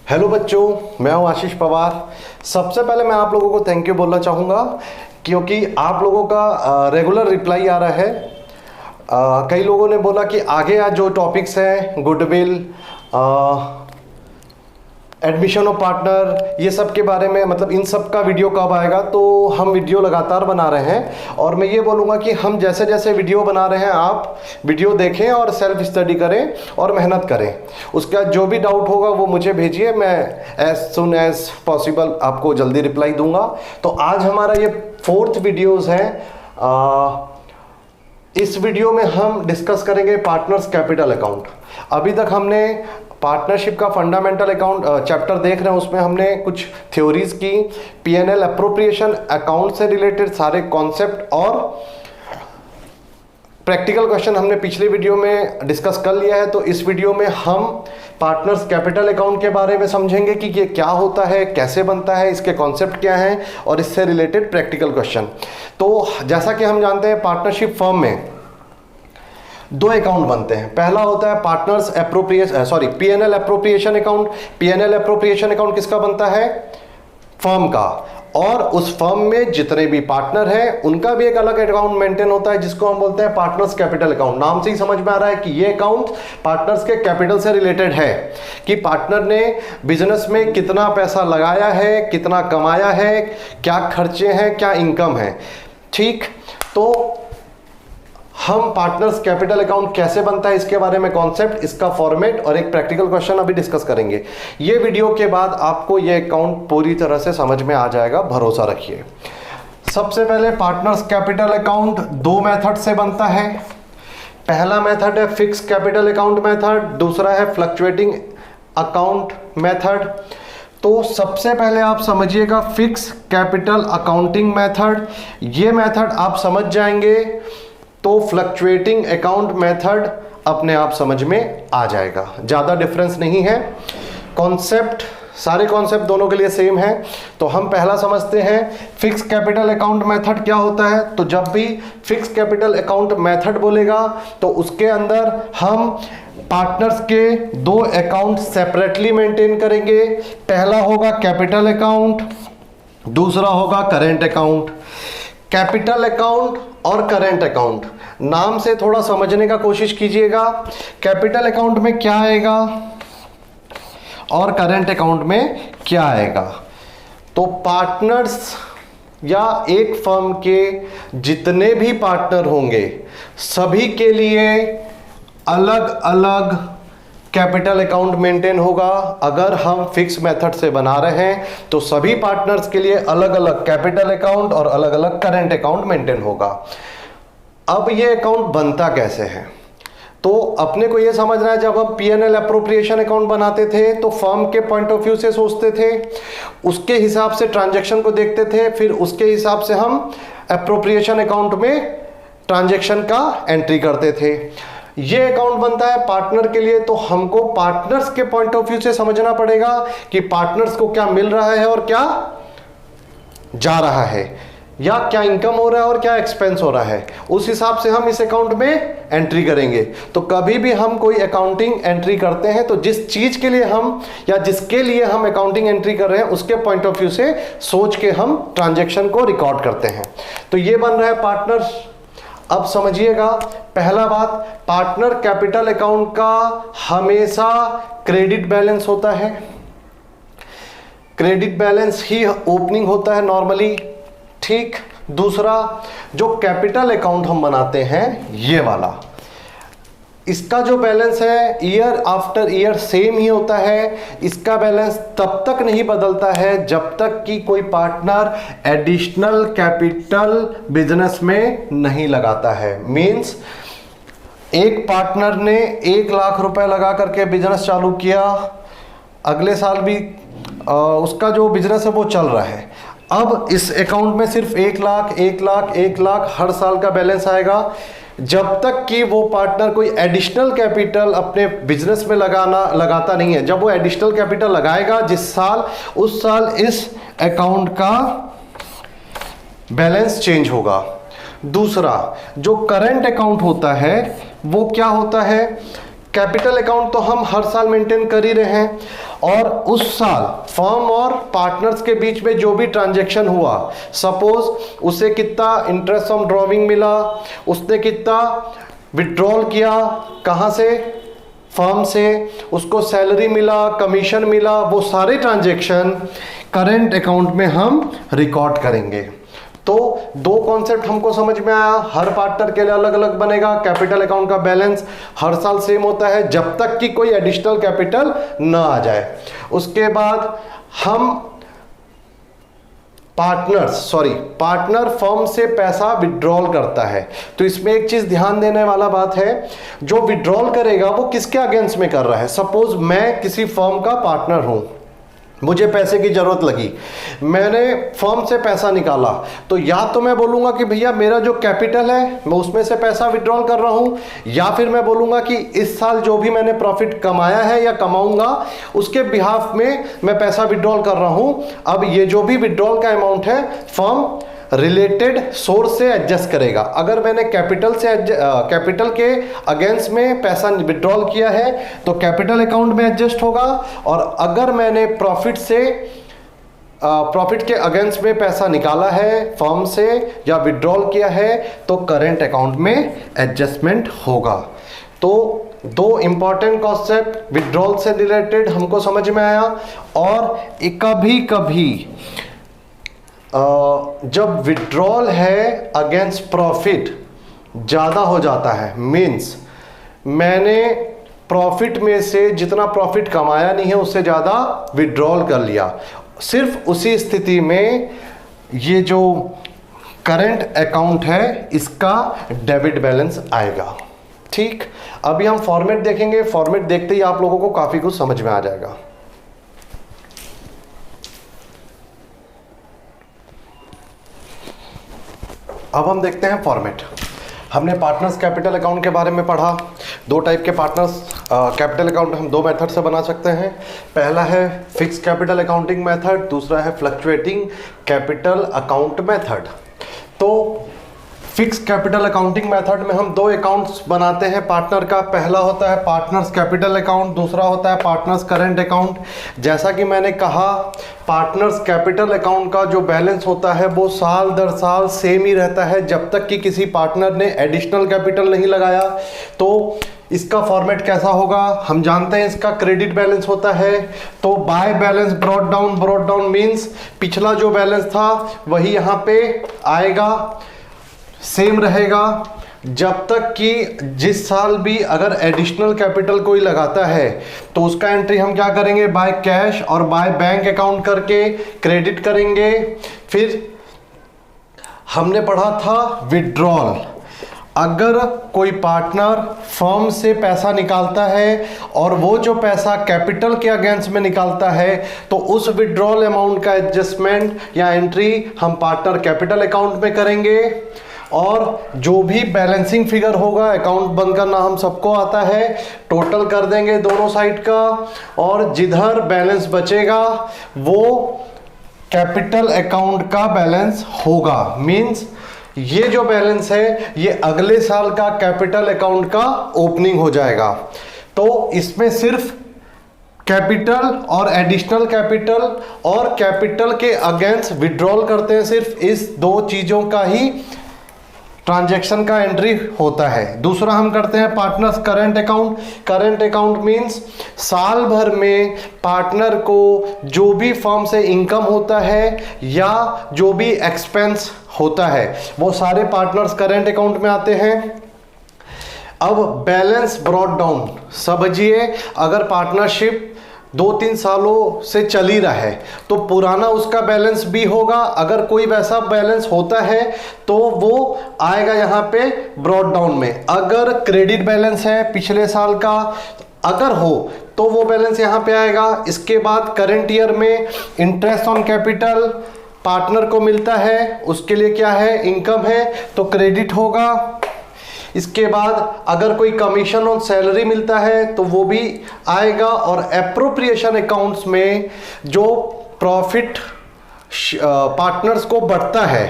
Hello बच्चों, मैं हूं आशीष पवार। सबसे पहले मैं आप लोगों को थैंक यू बोलना चाहूँगा क्योंकि आप लोगों का रेगुलर रिप्लाई आ रहा है। कई लोगों ने बोला कि आगे आज जो टॉपिक्स हैं गुडविल, एडमिशन ऑफ पार्टनर, ये सब के बारे में, मतलब इन सब का वीडियो कब आएगा। तो हम वीडियो लगातार बना रहे हैं और मैं ये बोलूँगा कि हम जैसे जैसे वीडियो बना रहे हैं आप वीडियो देखें और सेल्फ स्टडी करें और मेहनत करें। उसका जो भी डाउट होगा वो मुझे भेजिए, मैं एज सुन एज पॉसिबल आपको जल्दी रिप्लाई दूंगा। तो आज हमारा ये 4th वीडियोज़ है। इस वीडियो में हम डिस्कस करेंगे पार्टनर्स कैपिटल अकाउंट। अभी तक हमने पार्टनरशिप का फंडामेंटल अकाउंट चैप्टर देख रहे हैं, उसमें हमने कुछ थ्योरीज की, पीएनएल अप्रोप्रिएशन अकाउंट से रिलेटेड सारे कॉन्सेप्ट और प्रैक्टिकल क्वेश्चन हमने पिछले वीडियो में डिस्कस कर लिया है। तो इस वीडियो में हम पार्टनर्स कैपिटल अकाउंट के बारे में समझेंगे कि ये क्या होता है, कैसे बनता है, इसके कॉन्सेप्ट क्या हैं और इससे रिलेटेड प्रैक्टिकल क्वेश्चन। तो जैसा कि हम जानते हैं पार्टनरशिप फर्म में 2 अकाउंट बनते हैं। पहला होता है partners PNL appropriation account. PNL appropriation account किसका बनता है? फर्म का। और उस फर्म में जितने भी पार्टनर हैं उनका भी एक अलग अकाउंट मेंटेन होता है जिसको हम बोलते हैं पार्टनर्स कैपिटल अकाउंट। नाम से ही समझ में आ रहा है कि ये अकाउंट पार्टनर्स के कैपिटल से रिलेटेड है कि पार्टनर ने बिजनेस में कितना पैसा लगाया है, कितना कमाया है, क्या खर्चे हैं, क्या इनकम है। ठीक, तो हम पार्टनर्स कैपिटल अकाउंट कैसे बनता है इसके बारे में कॉन्सेप्ट, इसका फॉर्मेट और एक प्रैक्टिकल क्वेश्चन अभी डिस्कस करेंगे। ये वीडियो के बाद आपको ये अकाउंट पूरी तरह से समझ में आ जाएगा, भरोसा रखिए। सबसे पहले पार्टनर्स कैपिटल अकाउंट 2 मेथड से बनता है। पहला मेथड है फिक्स कैपिटल अकाउंट मेथड, दूसरा है फ्लक्चुएटिंग अकाउंट मेथड। तो सबसे पहले आप समझिएगा फिक्स कैपिटल अकाउंटिंग मेथड। ये मेथड आप समझ जाएंगे तो फ्लक्चुएटिंग अकाउंट मेथड अपने आप समझ में आ जाएगा। ज़्यादा डिफरेंस नहीं है, कॉन्सेप्ट सारे कॉन्सेप्ट दोनों के लिए सेम है। तो हम पहला समझते हैं फिक्स कैपिटल अकाउंट मेथड क्या होता है। तो जब भी फिक्स कैपिटल अकाउंट मेथड बोलेगा तो उसके अंदर हम पार्टनर्स के 2 अकाउंट सेपरेटली मेंटेन करेंगे। पहला होगा कैपिटल अकाउंट, दूसरा होगा करेंट अकाउंट। कैपिटल अकाउंट और करेंट अकाउंट नाम से थोड़ा समझने का कोशिश कीजिएगा। कैपिटल अकाउंट में क्या आएगा और करेंट अकाउंट में क्या आएगा। तो पार्टनर्स या एक फर्म के जितने भी पार्टनर होंगे सभी के लिए अलग अलग कैपिटल अकाउंट मेंटेन होगा। अगर हम फिक्स मेथड से बना रहे हैं तो सभी पार्टनर्स के लिए अलग अलग कैपिटल अकाउंट और अलग अलग करेंट अकाउंट मेंटेन होगा। अब ये अकाउंट बनता कैसे है, तो अपने को ये समझना है, जब हम पीएनएल अप्रोप्रिएशन अकाउंट बनाते थे तो फर्म के पॉइंट ऑफ व्यू से सोचते थे, उसके हिसाब से ट्रांजैक्शन को देखते थे, फिर उसके हिसाब से हम अप्रोप्रिएशन अकाउंट में ट्रांजैक्शन का एंट्री करते थे। ये अकाउंट बनता है पार्टनर के लिए, तो हमको पार्टनर्स के पॉइंट ऑफ व्यू से समझना पड़ेगा कि पार्टनर्स को क्या मिल रहा है और क्या जा रहा है, या क्या इनकम हो रहा है और क्या एक्सपेंस हो रहा है। उस हिसाब से हम इस अकाउंट में एंट्री करेंगे। तो कभी भी हम कोई अकाउंटिंग एंट्री करते हैं तो जिस चीज के लिए हम या जिसके लिए हम अकाउंटिंग एंट्री कर रहे हैं उसके पॉइंट ऑफ व्यू से सोच के हम ट्रांजैक्शन को रिकॉर्ड करते हैं। तो ये बन रहा है पार्टनर्स। अब समझिएगा, पहला बात, पार्टनर कैपिटल अकाउंट का हमेशा क्रेडिट बैलेंस होता है। क्रेडिट बैलेंस ही ओपनिंग होता है नॉर्मली। ठीक, दूसरा जो कैपिटल अकाउंट हम बनाते हैं ये वाला, इसका जो बैलेंस है ईयर आफ्टर ईयर सेम ही होता है। इसका बैलेंस तब तक नहीं बदलता है जब तक कि कोई पार्टनर एडिशनल कैपिटल बिजनेस में नहीं लगाता है। मींस एक पार्टनर ने 1 लाख रुपए लगा करके बिजनेस चालू किया, अगले साल भी उसका जो बिजनेस है वो चल रहा है। अब इस अकाउंट में सिर्फ 1 लाख 1 लाख 1 लाख हर साल का बैलेंस आएगा, जब तक कि वो पार्टनर कोई एडिशनल कैपिटल अपने बिजनेस में लगाता नहीं है। जब वो एडिशनल कैपिटल लगाएगा जिस साल, उस साल इस अकाउंट का बैलेंस चेंज होगा। दूसरा जो करंट अकाउंट होता है वो क्या होता है? कैपिटल अकाउंट तो हम हर साल मेंटेन कर ही रहे हैं, और उस साल फर्म और पार्टनर्स के बीच में जो भी ट्रांजैक्शन हुआ, सपोज उसे कितना इंटरेस्ट ऑन ड्रॉविंग मिला, उसने कितना विड्रॉल किया, कहाँ से, फर्म से, उसको सैलरी मिला, कमीशन मिला, वो सारे ट्रांजैक्शन करंट अकाउंट में हम रिकॉर्ड करेंगे। तो दो कॉन्सेप्ट हमको समझ में आया, हर पार्टनर के लिए अलग अलग बनेगा। कैपिटल अकाउंट का बैलेंस हर साल सेम होता है जब तक कि कोई एडिशनल कैपिटल ना आ जाए। उसके बाद हम पार्टनर फर्म से पैसा विड्रॉल करता है, तो इसमें एक चीज ध्यान देने वाला बात है, जो विड्रॉल करेगा वो किसके अगेंस्ट में कर रहा है। सपोज मैं किसी फर्म का पार्टनर हूं, मुझे पैसे की जरूरत लगी, मैंने फर्म से पैसा निकाला, तो या तो मैं बोलूंगा कि भैया मेरा जो कैपिटल है मैं उसमें से पैसा विड्रॉल कर रहा हूं, या फिर मैं बोलूंगा कि इस साल जो भी मैंने प्रॉफिट कमाया है या कमाऊंगा उसके बिहाफ में मैं पैसा विड्रॉल कर रहा हूं। अब ये जो भी विड्रॉल का अमाउंट है फर्म रिलेटेड सोर्स से एडजस्ट करेगा। अगर मैंने कैपिटल के अगेंस्ट में पैसा विड्रॉल किया है तो कैपिटल अकाउंट में एडजस्ट होगा, और अगर मैंने प्रॉफिट के अगेंस्ट में पैसा निकाला है फर्म से या विड्रॉल किया है तो करेंट अकाउंट में एडजस्टमेंट होगा। तो दो इंपॉर्टेंट कॉन्सेप्ट विड्रॉल से रिलेटेड हमको समझ में आया। और कभी कभी जब विड्रॉल है अगेंस्ट प्रॉफिट ज़्यादा हो जाता है, मीन्स मैंने प्रॉफिट में से जितना प्रॉफिट कमाया नहीं है उससे ज़्यादा विड्रॉल कर लिया, सिर्फ उसी स्थिति में ये जो करंट अकाउंट है इसका डेबिट बैलेंस आएगा। ठीक, अभी हम फॉर्मेट देखेंगे, फॉर्मेट देखते ही आप लोगों को काफ़ी कुछ समझ में आ जाएगा। अब हम देखते हैं फॉर्मेट। हमने पार्टनर्स कैपिटल अकाउंट के बारे में पढ़ा। दो टाइप के पार्टनर्स कैपिटल अकाउंट हम दो मेथड से बना सकते हैं। पहला है फिक्स कैपिटल अकाउंटिंग मेथड, दूसरा है फ्लक्चुएटिंग कैपिटल अकाउंट मेथड। तो फिक्स कैपिटल अकाउंटिंग मेथड में हम दो अकाउंट्स बनाते हैं पार्टनर का। पहला होता है पार्टनर्स कैपिटल अकाउंट, दूसरा होता है पार्टनर्स करंट अकाउंट। जैसा कि मैंने कहा, पार्टनर्स कैपिटल अकाउंट का जो बैलेंस होता है वो साल दर साल सेम ही रहता है जब तक कि किसी पार्टनर ने एडिशनल कैपिटल नहीं लगाया। तो इसका फॉर्मेट कैसा होगा, हम जानते हैं इसका क्रेडिट बैलेंस होता है। तो by balance brought down means पिछला जो बैलेंस था वही यहाँ पे आएगा, सेम रहेगा जब तक कि जिस साल भी अगर एडिशनल कैपिटल कोई लगाता है तो उसका एंट्री हम क्या करेंगे, बाय कैश और बाय बैंक अकाउंट करके क्रेडिट करेंगे। फिर हमने पढ़ा था विड्रॉल। अगर कोई पार्टनर फर्म से पैसा निकालता है और वो जो पैसा कैपिटल के अगेंस्ट में निकालता है तो उस विड्रॉल अमाउंट का एडजस्टमेंट या एंट्री हम पार्टनर कैपिटल अकाउंट में करेंगे। और जो भी बैलेंसिंग फिगर होगा, अकाउंट बंद करना हम सबको आता है, टोटल कर देंगे दोनों साइड का, और जिधर बैलेंस बचेगा वो कैपिटल अकाउंट का बैलेंस होगा। मींस ये जो बैलेंस है ये अगले साल का कैपिटल अकाउंट का ओपनिंग हो जाएगा। तो इसमें सिर्फ कैपिटल और एडिशनल कैपिटल और कैपिटल के अगेंस्ट विड्रॉल करते हैं, सिर्फ इस दो चीज़ों का ही ट्रांजैक्शन का एंट्री होता है। दूसरा हम करते हैं partners current account. Current account means साल भर में पार्टनर को जो भी फर्म से इनकम होता है या जो भी एक्सपेंस होता है वो सारे पार्टनर्स करंट अकाउंट में आते हैं। अब बैलेंस ब्रॉट डाउन समझिए, अगर पार्टनरशिप 2-3 सालों से चल ही रहा है तो पुराना उसका बैलेंस भी होगा। अगर कोई वैसा बैलेंस होता है तो वो आएगा यहाँ पे ब्रॉट डाउन में। अगर क्रेडिट बैलेंस है पिछले साल का अगर हो तो वो बैलेंस यहाँ पे आएगा। इसके बाद करंट ईयर में इंटरेस्ट ऑन कैपिटल पार्टनर को मिलता है, उसके लिए क्या है, इनकम है, तो क्रेडिट होगा। इसके बाद अगर कोई कमीशन ऑन सैलरी मिलता है तो वो भी आएगा। और एप्रोप्रिएशन अकाउंट्स में जो प्रॉफिट पार्टनर्स को बढ़ता है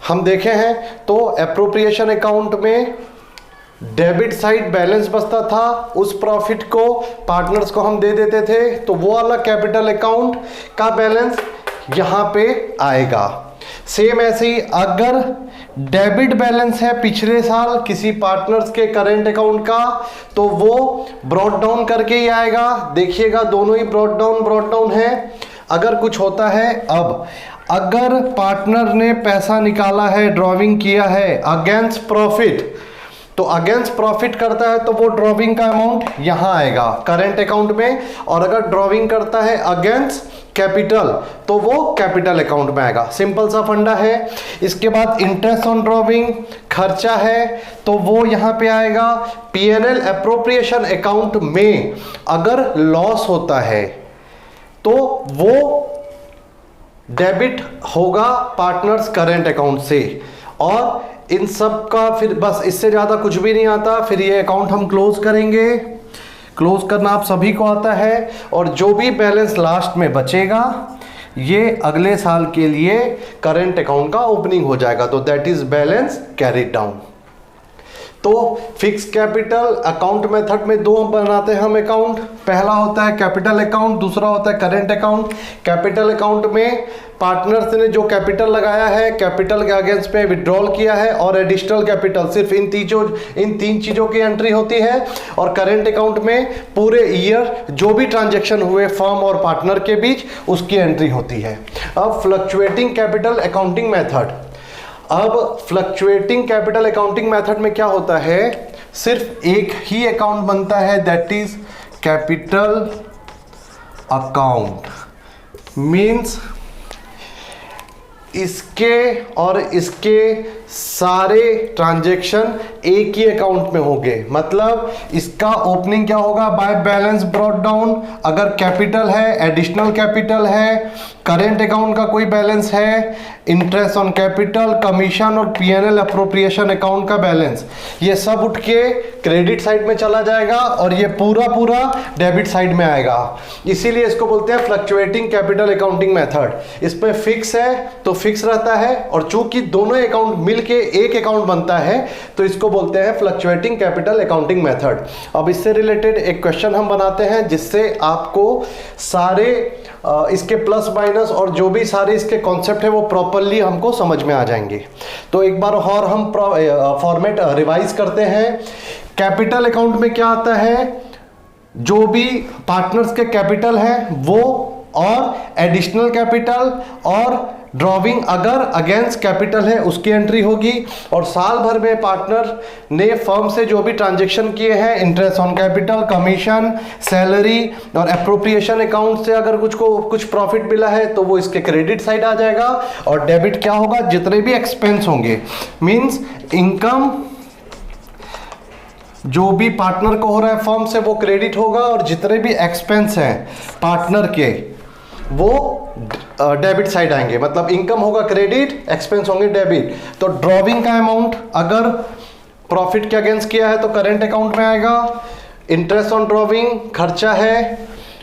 हम देखे हैं, तो एप्रोप्रिएशन अकाउंट में डेबिट साइड बैलेंस बचता था, उस प्रॉफिट को पार्टनर्स को हम दे देते थे, तो वो वाला कैपिटल अकाउंट का बैलेंस यहां पे आएगा। सेम ऐसे ही अगर डेबिट बैलेंस है पिछले साल किसी पार्टनर्स के करेंट अकाउंट का, तो वो ब्रॉट डाउन करके ही आएगा। देखिएगा दोनों ही ब्रॉट डाउन है। अगर कुछ होता है, अब अगर पार्टनर ने पैसा निकाला है, ड्रॉविंग किया है अगेंस्ट प्रॉफिट, तो अगेंस्ट प्रॉफिट करता है तो वो ड्रॉविंग का अमाउंट यहां आएगा करेंट अकाउंट में, और अगर ड्रॉविंग करता है अगेंस्ट कैपिटल तो वो कैपिटल अकाउंट में आएगा। सिंपल सा फंडा है। इसके बाद इंटरेस्ट ऑन ड्रॉविंग खर्चा है तो वो यहां पे आएगा पीएनएल एप्रोप्रिएशन अकाउंट में। अगर लॉस होता है तो वो डेबिट होगा पार्टनर्स करेंट अकाउंट से, और इन सब का फिर बस इससे ज्यादा कुछ भी नहीं आता। फिर ये अकाउंट हम क्लोज करेंगे। क्लोज करना आप सभी को आता है, और जो भी बैलेंस लास्ट में बचेगा ये अगले साल के लिए करेंट अकाउंट का ओपनिंग हो जाएगा। तो that is balance carried down. तो फिक्स कैपिटल अकाउंट मेथड में दो बनाते हैं हम अकाउंट। पहला होता है कैपिटल अकाउंट, दूसरा होता है करेंट अकाउंट। कैपिटल अकाउंट में पार्टनर्स ने जो कैपिटल लगाया है, कैपिटल के अगेंस्ट में विड्रॉल किया है, और एडिशनल कैपिटल, सिर्फ इन तीन चीजों की एंट्री होती है। और करेंट अकाउंट में पूरे ईयर जो भी ट्रांजैक्शन हुए फर्म और पार्टनर के बीच उसकी एंट्री होती है। अब फ्लक्चुएटिंग कैपिटल अकाउंटिंग मेथड। अब फ्लक्चुएटिंग कैपिटल अकाउंटिंग मेथड में क्या होता है, सिर्फ एक ही अकाउंट बनता है, that is capital account. Means इसके और इसके सारे ट्रांजैक्शन एक ही अकाउंट में होंगे। मतलब इसका ओपनिंग क्या होगा, बाय बैलेंस ब्रॉट डाउन। अगर कैपिटल है, एडिशनल कैपिटल है, करेंट अकाउंट का कोई बैलेंस है, इंटरेस्ट ऑन कैपिटल, कमीशन और पीएनएल अप्रोप्रिएशन अकाउंट का बैलेंस, ये सब उठ के क्रेडिट साइड में चला जाएगा और ये पूरा डेबिट साइड में आएगा। इसीलिए इसको बोलते हैं फ्लक्चुएटिंग कैपिटल अकाउंटिंग मेथड। इसमें फिक्स है तो फिक्स रहता है, और चूंकि दोनों अकाउंट मिलके एक अकाउंट बनता है तो इसको बोलते हैं फ्लक्चुएटिंग कैपिटल अकाउंटिंग मेथड। अब इससे रिलेटेड एक क्वेश्चन हम बनाते हैं जिससे आपको सारे इसके प्लस माइनस और जो भी सारे इसके कॉन्सेप्ट है वो प्रॉपरली हमको समझ में आ जाएंगे। तो एक बार और हम फॉर्मेट रिवाइज करते हैं। कैपिटल अकाउंट में क्या आता है, जो भी पार्टनर्स के कैपिटल है वो, और एडिशनल कैपिटल और ड्रॉविंग अगर अगेंस्ट कैपिटल है उसकी एंट्री होगी। और साल भर में पार्टनर ने फर्म से जो भी ट्रांजैक्शन किए हैं, interest on capital, commission, salary और एप्रोप्रिएशन अकाउंट से अगर कुछ प्रॉफिट मिला है तो वो इसके क्रेडिट साइड आ जाएगा। और डेबिट क्या होगा, जितने भी एक्सपेंस होंगे, मींस इनकम जो भी पार्टनर को हो रहा है फर्म से वो क्रेडिट होगा, और जितने भी एक्सपेंस हैं पार्टनर के वो डेबिट साइड आएंगे। मतलब इनकम होगा क्रेडिट, एक्सपेंस होंगे डेबिट। तो ड्रॉविंग का अमाउंट अगर प्रॉफिट के अगेंस्ट किया है तो करेंट अकाउंट में आएगा। इंटरेस्ट ऑन ड्रॉविंग खर्चा है,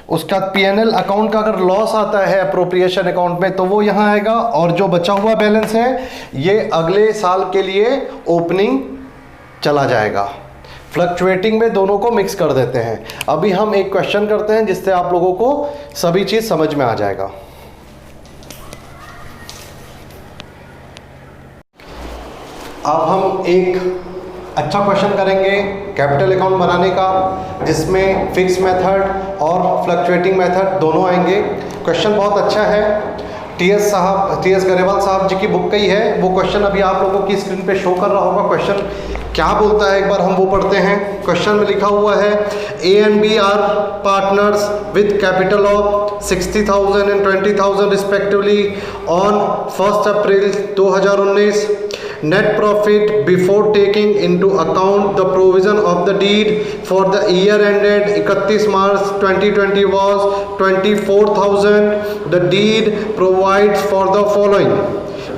उसका पीएनएल अकाउंट का अगर लॉस आता है अप्रोप्रिएशन अकाउंट में तो वो यहाँ आएगा, और जो बचा हुआ बैलेंस है ये अगले साल के लिए ओपनिंग चला जाएगा। फ्लक्चुएटिंग में दोनों को मिक्स कर देते हैं। अभी हम एक क्वेश्चन करते हैं जिससे आप लोगों को सभी चीज समझ में आ जाएगा। अब हम एक अच्छा क्वेश्चन करेंगे कैपिटल अकाउंट बनाने का, जिसमें फिक्स मेथड और फ्लक्चुएटिंग मेथड दोनों आएंगे। क्वेश्चन बहुत अच्छा है, टीएस गरेवाल साहब जी की बुक का ही है। वो क्वेश्चन अभी आप लोगों की स्क्रीन पे शो कर रहा होगा। क्वेश्चन क्या बोलता है एक बार हम वो पढ़ते हैं। क्वेश्चन में लिखा हुआ है, A and B are partners with capital of 60,000 and 20,000 respectively on 1 April 2019. Net profit before taking into account the provision of the deed for the year ended 31 March 2020 was 24,000. The deed provides for the following.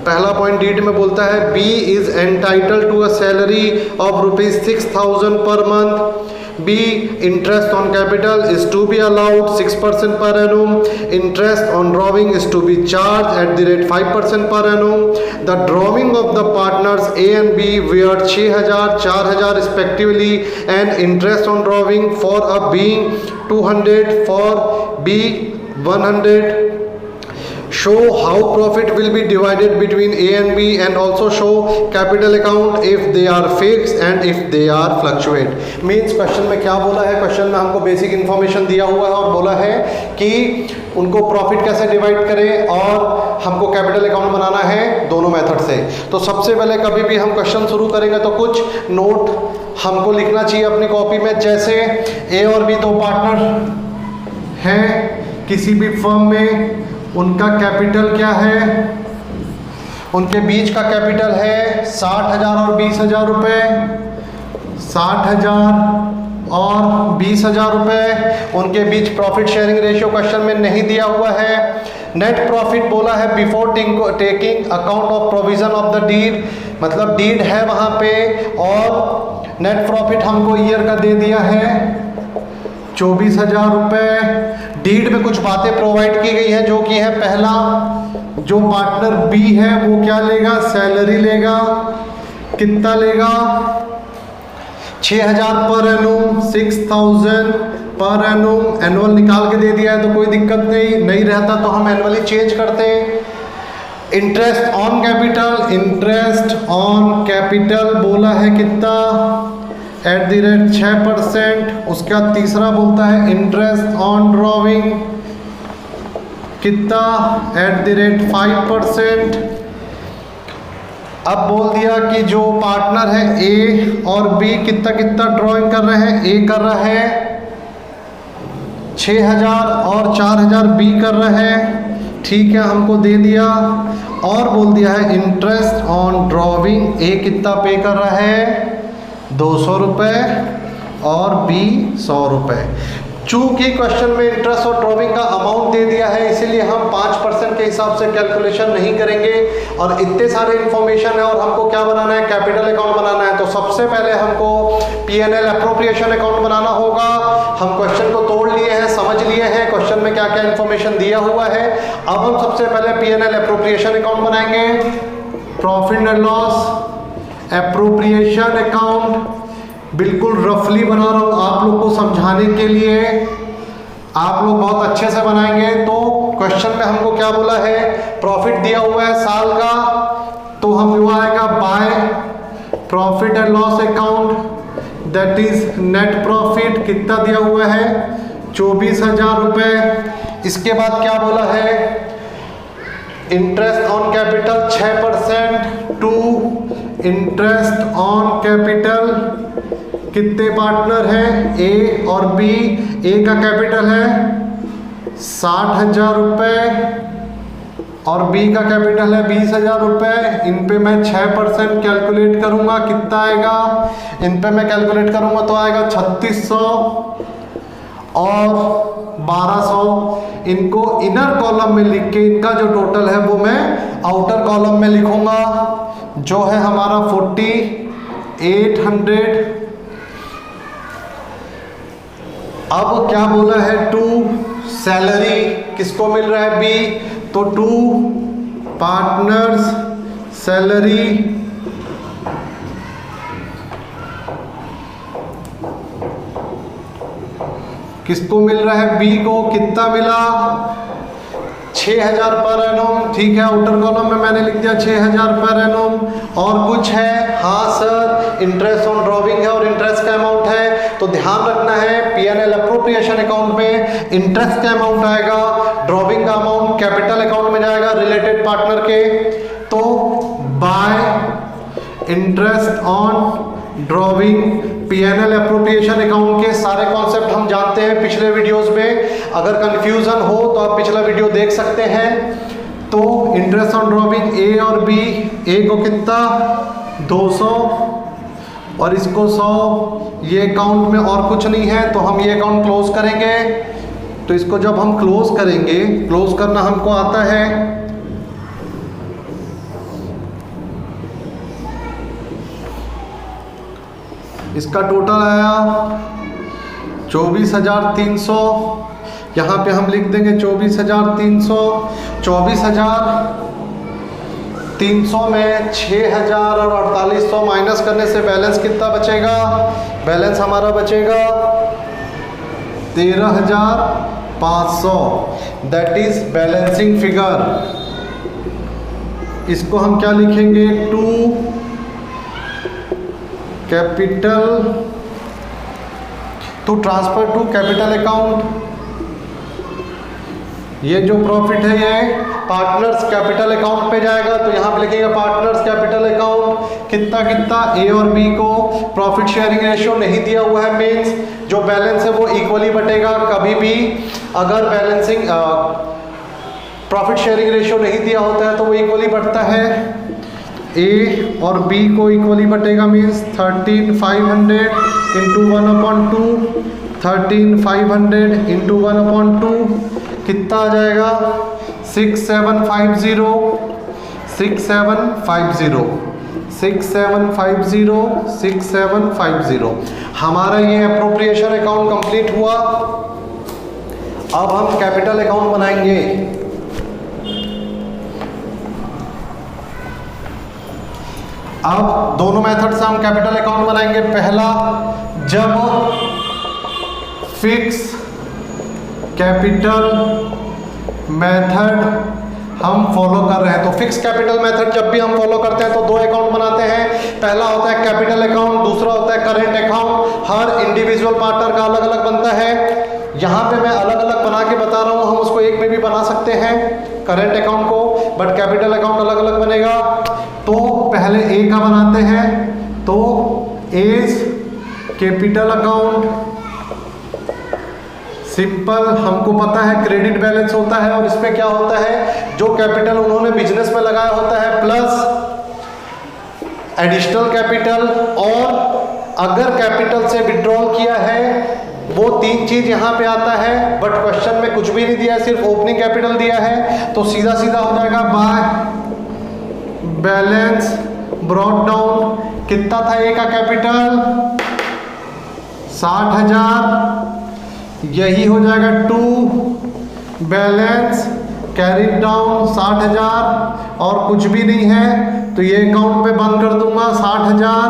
पहला point deed में बोलता है, B is entitle to a salary of ₹6,000 per month B. Interest on capital is to be allowed 6% per annum. Interest on drawing is to be charged at the rate 5% per annum. The drawing of the partners A and B were 6,000, 4,000 respectively, and interest on drawing for A being 200, for B 100. Show how profit will be divided between A and B, and also show capital account if they are fixed and if they are fluctuate. Means question में क्या बोला है, question में हमको basic information दिया हुआ है और बोला है कि उनको प्रॉफिट कैसे डिवाइड करें और हमको कैपिटल अकाउंट बनाना है दोनों मेथड से। तो सबसे पहले कभी भी हम क्वेश्चन शुरू करेंगे तो कुछ नोट हमको लिखना चाहिए अपनी कॉपी में। जैसे ए और बी दो पार्टनर हैं किसी भी फर्म में, उनका कैपिटल क्या है, उनके बीच का कैपिटल है 60,000 और 20,000 रुपये, 60,000 और 20,000 रुपये। उनके बीच प्रॉफिट शेयरिंग रेशियो क्वेश्चन में नहीं दिया हुआ है। नेट प्रॉफिट बोला है before taking account of provision of the deed, मतलब डीड है वहाँ पे, और नेट प्रॉफिट हमको ईयर का दे दिया है 24,000 रुपये। डीड में कुछ बातें प्रोवाइड की गई हैं जो कि है, पहला जो पार्टनर बी है वो क्या लेगा, सैलरी लेगा, कितना लेगा 6,000 पर एनुम, 6,000 पर एनुम। एनुअल निकाल के दे दिया है तो कोई दिक्कत नहीं रहता तो हम एनुअली चेंज करते हैं। Interest on capital, interest on capital बोला है कितना, एट द रेट 6%। उसका तीसरा बोलता है इंटरेस्ट ऑन ड्रॉविंग कितना, एट द रेट 5%। अब बोल दिया कि जो पार्टनर है ए और बी कितना कितना ड्रॉइंग कर रहे हैं, ए कर रहा है 6,000 और 4,000 बी कर रहे हैं, ठीक है हमको दे दिया। और बोल दिया है इंटरेस्ट ऑन ड्रॉविंग ए कितना पे कर रहा है 200 रुपये और बी 100 रुपये। चूंकि क्वेश्चन में इंटरेस्ट और ड्रॉविंग का अमाउंट दे दिया है इसीलिए हम 5% के हिसाब से कैलकुलेशन नहीं करेंगे, और इतने सारे इन्फॉर्मेशन है और हमको क्या बनाना है, कैपिटल अकाउंट बनाना है। तो सबसे पहले हमको P&L अप्रोप्रिएशन अकाउंट बनाना होगा। हम क्वेश्चन को तोड़ लिए हैं, समझ लिए हैं क्वेश्चन में क्या क्या इन्फॉर्मेशन दिया हुआ है। अब हम सबसे पहले P&L अप्रोप्रिएशन अकाउंट बनाएंगे। Profit and loss appropriation account बिल्कुल रफली बना रहा हूँ आप लोग को समझाने के लिए, आप लोग बहुत अच्छे से बनाएंगे। तो क्वेश्चन में हमको क्या बोला है, प्रॉफिट दिया हुआ है साल का, तो हम वो आएगा by profit and loss account, that is net profit कितना दिया हुआ है 24,000 रुपये। इसके बाद क्या बोला है, interest on capital 6% to interest on capital कितने पार्टनर हैं ए और बी, ए का कैपिटल है 60,000 रुपये और बी का कैपिटल है 20,000 रुपये। इन पे मैं 6% कैलकुलेट करूंगा, कितना आएगा, इन पे मैं कैलकुलेट करूंगा तो आएगा 3600 और 1200। इनको इनर कॉलम में लिख के इनका जो टोटल है वो मैं आउटर कॉलम में लिखूंगा, जो है हमारा 4800। अब क्या बोला है, टू सैलरी किसको मिल रहा है बी, तो टू पार्टनर्स सैलरी किसको मिल रहा है, बी को कितना मिला 6,000 पर एनुम, ठीक है आउटर कॉलम में मैंने लिख दिया 6,000 पर एनुम। और कुछ है, हाँ सर इंटरेस्ट ऑन ड्रॉविंग है और इंटरेस्ट का अमाउंट है, तो ध्यान रखना है P&L अप्रोप्रिएशन अकाउंट में इंटरेस्ट का अमाउंट आएगा, ड्रॉविंग का अमाउंट कैपिटल अकाउंट में जाएगा रिलेटेड पार्टनर के। तो bye interest on drawing P&L appropriation account के सारे कॉन्सेप्ट हम जानते हैं पिछले वीडियोस में, अगर कंफ्यूजन हो तो आप पिछला वीडियो देख सकते हैं। तो इंटरेस्ट ऑन ड्रॉविंग ए और बी, ए को कितना 200 और इसको 100, ये अकाउंट में और कुछ नहीं है तो हम ये अकाउंट क्लोज करेंगे। तो इसको जब हम क्लोज करेंगे, क्लोज करना हमको आता है, इसका टोटल आया 24,300, यहाँ पे हम लिख देंगे 24,300। 24,300 में 6,000 और 4800 माइनस करने से बैलेंस कितना बचेगा? बैलेंस हमारा बचेगा 13,500। That is balancing figure. इसको हम क्या लिखेंगे? To capital, to transfer to capital account. ये जो प्रॉफिट है ये पार्टनर्स कैपिटल अकाउंट पे जाएगा, तो यहाँ पे लिखेंगे पार्टनर्स कैपिटल अकाउंट। कितना कितना? ए और बी को प्रॉफिट शेयरिंग रेशियो नहीं दिया हुआ है, मीन्स जो बैलेंस है वो इक्वली बटेगा। कभी भी अगर बैलेंसिंग प्रॉफिट शेयरिंग रेशियो नहीं दिया होता है तो वो इक्वली बटता है। ए और बी को इक्वली बटेगा, मीन्स 13,500 इंटू 1/2, 13,500 इंटू 1/2 कितना आ जाएगा? 6,750, 6,750, 6,750, 6,750। हमारा ये एप्रोप्रिएशन अकाउंट कंप्लीट हुआ। अब हम कैपिटल अकाउंट बनाएंगे। अब दोनों मेथड से हम कैपिटल अकाउंट बनाएंगे। पहला, जब फिक्स कैपिटल मेथड हम फॉलो कर रहे हैं, तो फिक्स कैपिटल मेथड जब भी हम फॉलो करते हैं तो दो अकाउंट बनाते हैं। पहला होता है कैपिटल अकाउंट, दूसरा होता है करेंट अकाउंट। हर इंडिविजुअल पार्टनर का अलग अलग बनता है। यहाँ पे मैं अलग अलग बना के बता रहा हूँ, हम उसको एक में भी बना सकते हैं करेंट अकाउंट को, बट कैपिटल अकाउंट अलग अलग बनेगा। तो पहले ए का बनाते हैं, तो एज कैपिटल अकाउंट सिंपल, हमको पता है क्रेडिट बैलेंस होता है और इसमें क्या होता है, जो कैपिटल उन्होंने बिजनेस में लगाया होता है प्लस एडिशनल कैपिटल, और अगर कैपिटल से विड्रॉल किया है वो तीन चीज यहाँ पे आता है। बट क्वेश्चन में कुछ भी नहीं दिया है, सिर्फ ओपनिंग कैपिटल दिया है, तो सीधा सीधा हो जाएगा बाय बैलेंस ब्रॉट डाउन। कितना था ए का कैपिटल? 60,000। यही हो जाएगा टू बैलेंस कैरिड डाउन 60,000, और कुछ भी नहीं है तो ये अकाउंट पे बंद कर दूंगा 60,000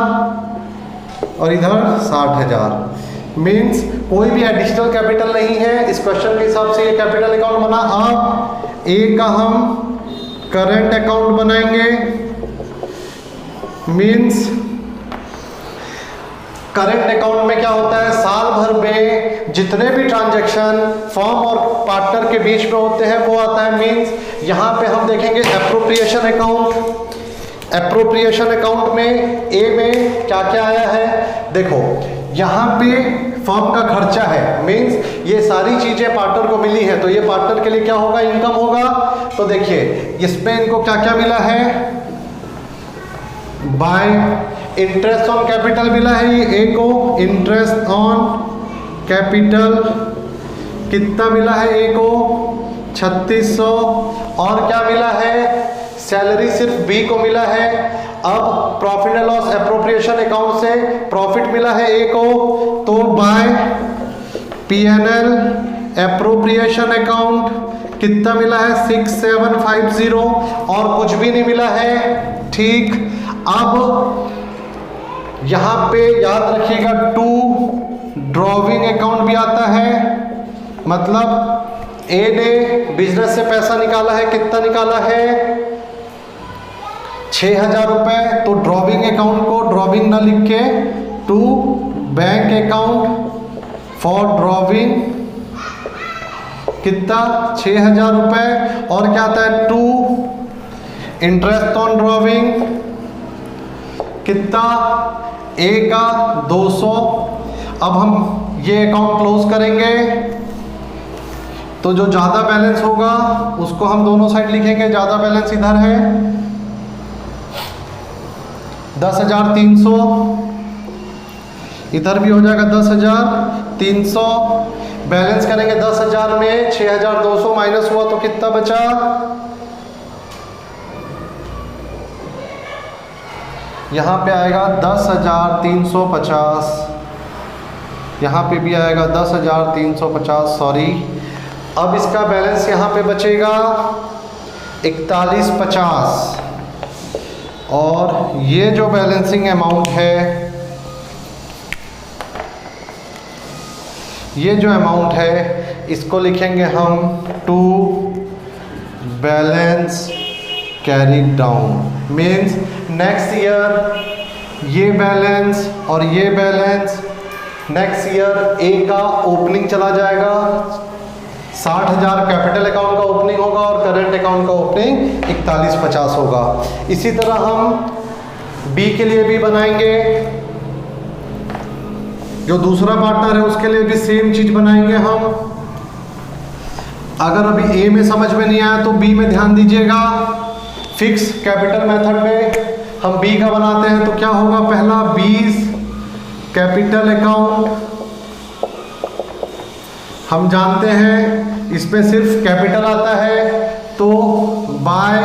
और इधर 60,000। मीन्स कोई भी एडिशनल कैपिटल नहीं है। इस क्वेश्चन के हिसाब से ये कैपिटल अकाउंट बना। अब ए का हम करंट अकाउंट बनाएंगे। मीन्स करंट अकाउंट में क्या होता है, साल भर में जितने भी ट्रांजैक्शन फर्म और पार्टनर के बीच में होते हैं वो आता है। मीन्स यहाँ पे हम देखेंगे एप्रोप्रिएशन अकाउंट। एप्रोप्रिएशन अकाउंट में ए में क्या क्या आया है, देखो यहाँ पे फर्म का खर्चा है, मीन्स ये सारी चीजें पार्टनर को मिली है, तो ये पार्टनर के लिए क्या होगा, इनकम होगा। तो देखिए इसमें इनको क्या क्या मिला है, बाय इंटरेस्ट ऑन कैपिटल मिला है ए को, इंटरेस्ट ऑन कैपिटल कितना मिला है ए को, 3600। और क्या मिला है, सैलरी सिर्फ बी को मिला है। अब profit and loss appropriation account से प्रॉफिट मिला है ए को, तो बाय पीएनएल एप्रोप्रिएशन अकाउंट कितना मिला है, 6750, और कुछ भी नहीं मिला है। ठीक, अब यहां पे याद रखिएगा टू ड्रॉविंग अकाउंट भी आता है, मतलब ए ने बिजनेस से पैसा निकाला है, कितना निकाला है, 6,000 रुपए। तो ड्रॉविंग अकाउंट को ड्रॉविंग ना लिख के to bank account for drawing कितना, 6,000 रुपए। और क्या आता है, टू इंटरेस्ट ऑन ड्रॉविंग कितना, ए का 200। अब हम ये अकाउंट क्लोज करेंगे, तो जो ज़्यादा बैलेंस होगा उसको हम दोनों साइड लिखेंगे। ज़्यादा बैलेंस इधर है 10,300, इधर भी हो जाएगा 10,300। बैलेंस करेंगे 10,000 में 6,200 माइनस हुआ तो कितना बचा, यहाँ पे आएगा 10,350। यहाँ पे भी आएगा 10,350, सॉरी। अब इसका बैलेंस यहाँ पे बचेगा 4150, और ये जो बैलेंसिंग अमाउंट है, ये जो अमाउंट है इसको लिखेंगे हम to balance carried down. Means next year ये बैलेंस और ये बैलेंस, नेक्स्ट ईयर ए का ओपनिंग चला जाएगा, 60,000 कैपिटल अकाउंट का ओपनिंग होगा और करंट अकाउंट का ओपनिंग 4150 होगा। इसी तरह हम बी के लिए भी बनाएंगे, जो दूसरा पार्टनर है उसके लिए भी सेम चीज बनाएंगे हम। अगर अभी ए में समझ में नहीं आया तो बी में ध्यान दीजिएगा। फिक्स कैपिटल मेथड में हम बी का बनाते हैं तो क्या होगा, पहला 20 कैपिटल अकाउंट, हम जानते हैं इसमें सिर्फ कैपिटल आता है, तो बाय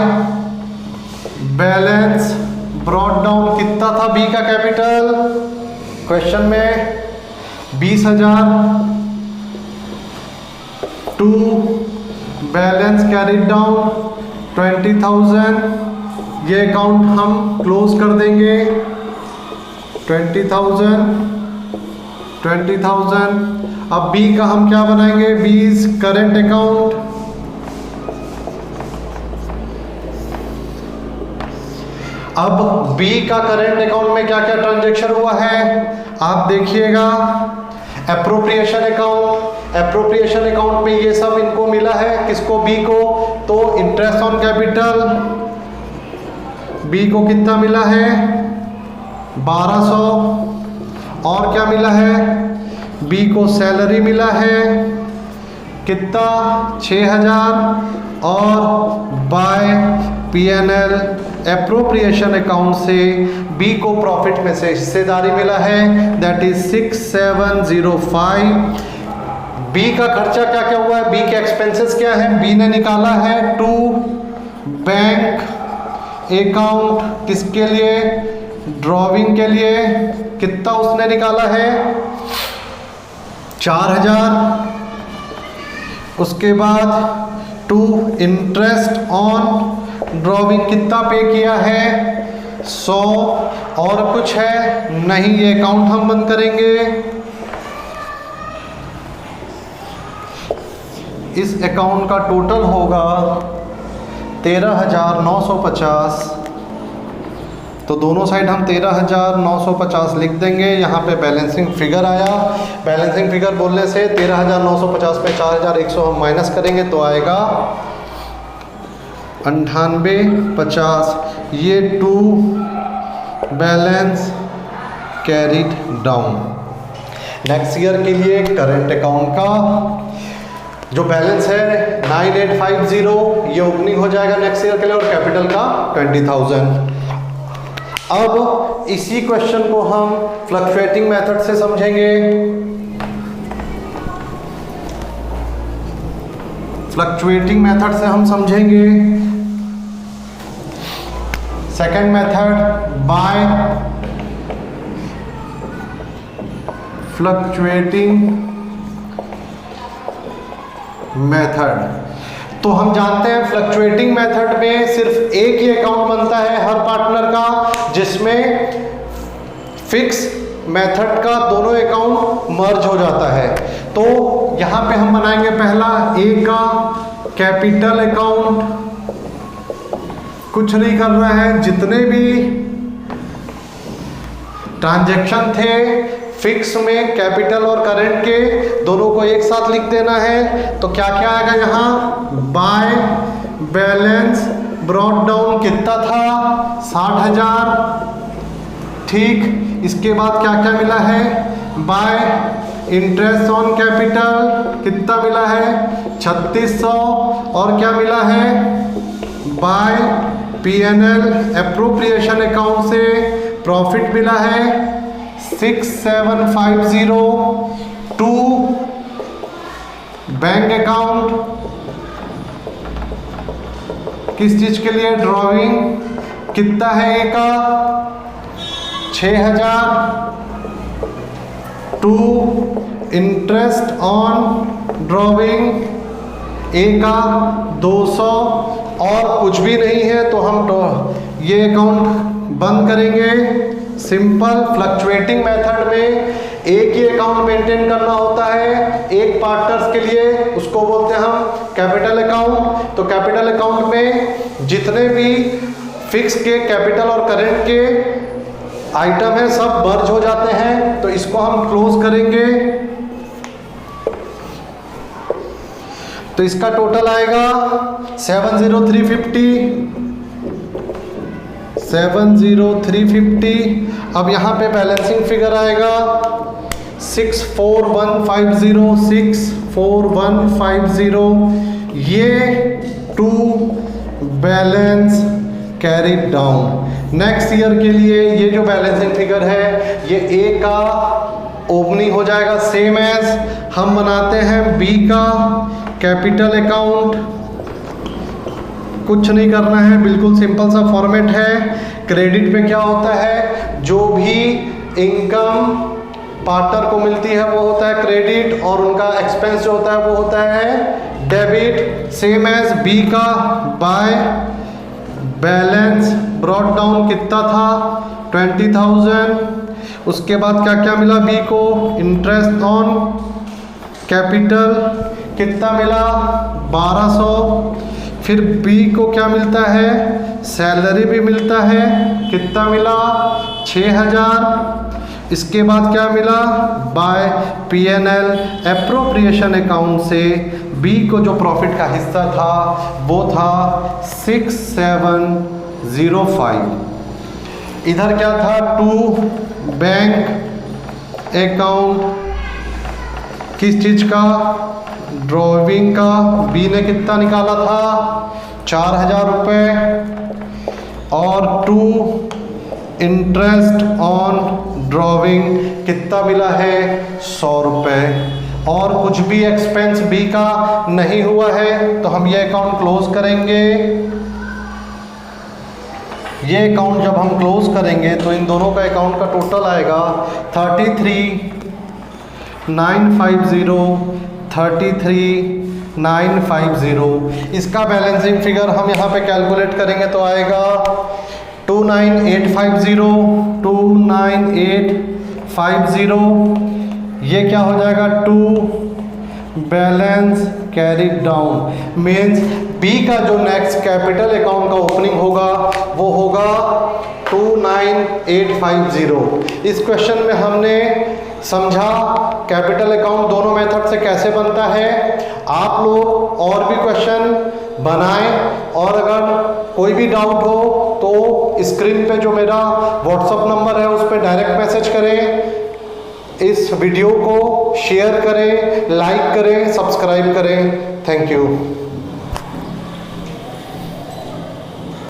बैलेंस ब्रॉट डाउन कितना था बी का कैपिटल, क्वेश्चन में 20,000 टू बैलेंस कैरिड डाउन 20,000। ये अकाउंट हम क्लोज कर देंगे, 20,000। अब बी का हम क्या बनाएंगे, 20 करंट अकाउंट, अब बी का करंट अकाउंट में क्या क्या ट्रांजैक्शन हुआ है आप देखिएगा। एप्रोप्रिएशन अकाउंट में ये सब इनको मिला है, किसको, बी को, तो इंटरेस्ट ऑन कैपिटल बी को कितना मिला है 1200, और क्या मिला है, बी को सैलरी मिला है कितना 6,000, और बाय पीएनएल एप्रोप्रिएशन अकाउंट से बी को प्रॉफिट में से हिस्सेदारी मिला है, दैट इज 6705। बी का खर्चा क्या क्या हुआ है, बी के एक्सपेंसेस क्या है, बी ने निकाला है टू बैंक अकाउंट, किसके लिए, ड्रॉविंग के लिए, कितना उसने निकाला है 4,000। उसके बाद टू इंटरेस्ट ऑन ड्रॉविंग कितना पे किया है 100, और कुछ है नहीं, ये अकाउंट हम बंद करेंगे। इस अकाउंट का टोटल होगा 13,950, तो दोनों साइड हम 13,950 लिख देंगे। यहाँ पे बैलेंसिंग फिगर आया, बैलेंसिंग फिगर बोलने से 13,950 पे 4,100 हम माइनस करेंगे तो आएगा 9850। ये to balance carried down. Next year के लिए करंट अकाउंट का जो बैलेंस है 9850, ये ओपनिंग हो जाएगा नेक्स्ट ईयर के लिए, और कैपिटल का 20,000। अब इसी क्वेश्चन को हम फ्लक्चुएटिंग मेथड से समझेंगे। फ्लक्चुएटिंग मेथड से हम समझेंगे second method by fluctuating method. तो हम जानते हैं फ्लक्चुएटिंग मेथड में सिर्फ एक ही अकाउंट बनता है हर पार्टनर का, जिसमें फिक्स मेथड का दोनों अकाउंट मर्ज हो जाता है। तो यहाँ पे हम बनाएंगे पहला ए का कैपिटल अकाउंट, कुछ नहीं कर रहा है, जितने भी ट्रांजैक्शन थे फिक्स में कैपिटल और करंट के दोनों को एक साथ लिख देना है। तो क्या क्या आएगा यहाँ, बाय बैलेंस ब्रॉट डाउन कितना था 60,000, ठीक। इसके बाद क्या क्या मिला है, बाय इंटरेस्ट ऑन कैपिटल कितना मिला है 3600, और क्या मिला है, बाय पीएनएल एप्रोप्रिएशन अकाउंट से प्रॉफिट मिला है 6750, टू बैंक अकाउंट, किस चीज के लिए, ड्रॉइंग कितना है ए का 6,000, टू इंटरेस्ट ऑन ड्रॉविंग ए का 200 और कुछ भी नहीं है तो हम ये अकाउंट बंद करेंगे। सिंपल फ्लक्चुएटिंग मेथड में एक ही अकाउंट मेंटेन करना होता है एक पार्टनर्स के लिए, उसको बोलते हैं हम कैपिटल अकाउंट। तो कैपिटल अकाउंट में जितने भी फिक्स के कैपिटल और करेंट के आइटम है सब मर्ज हो जाते हैं, तो इसको हम क्लोज करेंगे। तो इसका टोटल आएगा 70350। अब यहाँ पे बैलेंसिंग फिगर आएगा 64150। ये to balance carried down. Next year के लिए ये जो बैलेंसिंग फिगर है ये ए का ओपनिंग हो जाएगा सेम एज हम बनाते हैं बी का कैपिटल अकाउंट। कुछ नहीं करना है, बिल्कुल सिंपल सा फॉर्मेट है। क्रेडिट पे क्या होता है, जो भी इनकम पार्टनर को मिलती है वो होता है क्रेडिट और उनका एक्सपेंस जो होता है वो होता है डेबिट। सेम एज बी का बाय बैलेंस ब्रॉट डाउन कितना था 20,000। उसके बाद क्या क्या मिला बी को, इंटरेस्ट ऑन कैपिटल कितना मिला 1200। फिर बी को क्या मिलता है, सैलरी भी मिलता है, कितना मिला 6000। इसके बाद क्या मिला, बाय पीएनएल एप्रोप्रिएशन अकाउंट से बी को जो प्रॉफिट का हिस्सा था वो था 6705। इधर क्या था, टू बैंक अकाउंट, किस चीज का, ड्रॉविंग का। बी ने कितना निकाला था 4000 रुपये। और टू इंटरेस्ट ऑन ड्रॉविंग कितना मिला है 100 रुपये। और कुछ भी एक्सपेंस बी का नहीं हुआ है तो हम ये अकाउंट क्लोज करेंगे। ये अकाउंट जब हम क्लोज करेंगे तो इन दोनों का अकाउंट का टोटल आएगा 33,950। इसका बैलेंसिंग फिगर हम यहाँ पे कैलकुलेट करेंगे तो आएगा 29850। ये क्या हो जाएगा, to balance carry down means B का जो नेक्स्ट कैपिटल अकाउंट का ओपनिंग होगा वो होगा 29850। इस क्वेश्चन में हमने समझा कैपिटल अकाउंट दोनों मेथड से कैसे बनता है। आप लोग और भी क्वेश्चन बनाएं और अगर कोई भी डाउट हो तो स्क्रीन पे जो मेरा व्हाट्सअप नंबर है उस पर डायरेक्ट मैसेज करें। इस वीडियो को शेयर करें, लाइक करें, सब्सक्राइब करें। Thank you.